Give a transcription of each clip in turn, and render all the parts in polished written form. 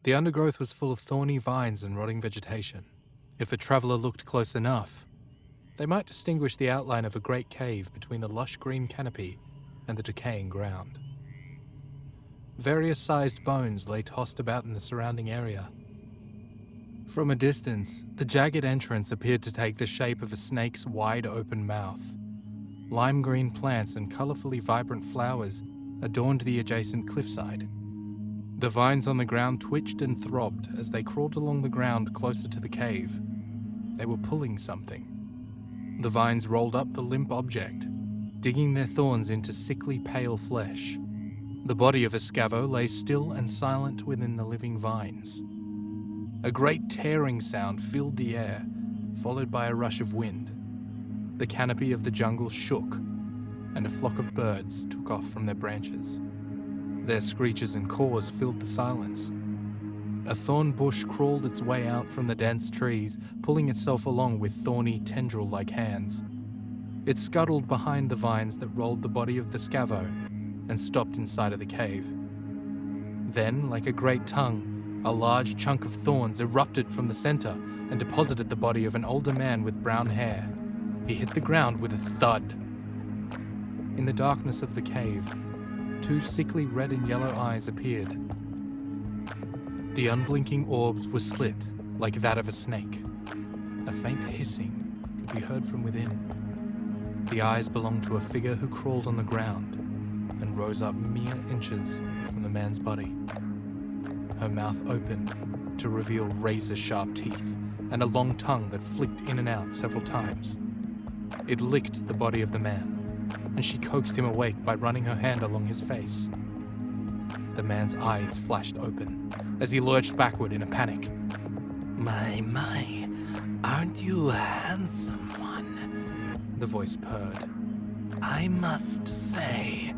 The undergrowth was full of thorny vines and rotting vegetation. If a traveler looked close enough, they might distinguish the outline of a great cave between the lush green canopy and the decaying ground. Various sized bones lay tossed about in the surrounding area. From a distance, the jagged entrance appeared to take the shape of a snake's wide open mouth. Lime green plants and colorfully vibrant flowers adorned the adjacent cliffside. The vines on the ground twitched and throbbed as they crawled along the ground closer to the cave. They were pulling something. The vines rolled up the limp object, digging their thorns into sickly pale flesh. The body of a scavo lay still and silent within the living vines. A great tearing sound filled the air, followed by a rush of wind. The canopy of the jungle shook, and a flock of birds took off from their branches. Their screeches and caws filled the silence. A thorn bush crawled its way out from the dense trees, pulling itself along with thorny, tendril-like hands. It scuttled behind the vines that rolled the body of the scavo and stopped inside of the cave. Then, like a great tongue, a large chunk of thorns erupted from the center and deposited the body of an older man with brown hair. He hit the ground with a thud. In the darkness of the cave, two sickly red and yellow eyes appeared. The unblinking orbs were slit, like that of a snake. A faint hissing could be heard from within. The eyes belonged to a figure who crawled on the ground and rose up mere inches from the man's body. Her mouth opened to reveal razor-sharp teeth and a long tongue that flicked in and out several times. It licked the body of the man, and she coaxed him awake by running her hand along his face. The man's eyes flashed open as he lurched backward in a panic. My, aren't you a handsome one? The voice purred. I must say,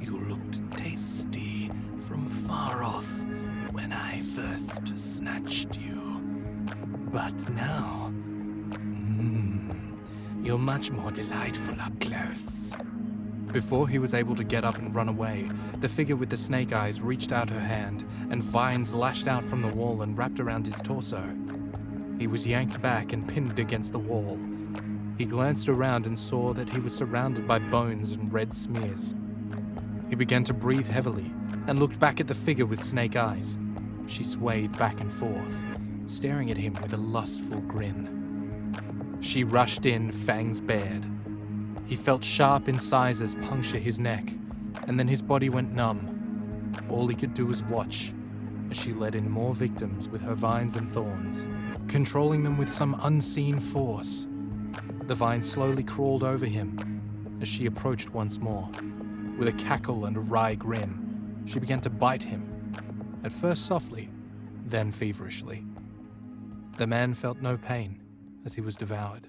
you looked tasty from far off when I first snatched you. But now, you're much more delightful up close. Before he was able to get up and run away, the figure with the snake eyes reached out her hand, and vines lashed out from the wall and wrapped around his torso. He was yanked back and pinned against the wall. He glanced around and saw that he was surrounded by bones and red smears. He began to breathe heavily and looked back at the figure with snake eyes. She swayed back and forth, staring at him with a lustful grin. She rushed in, fangs bared. He felt sharp incisors puncture his neck, and then his body went numb. All he could do was watch as she led in more victims with her vines and thorns, controlling them with some unseen force. The vines slowly crawled over him as she approached once more. With a cackle and a wry grin, she began to bite him, at first softly, then feverishly. The man felt no pain as he was devoured.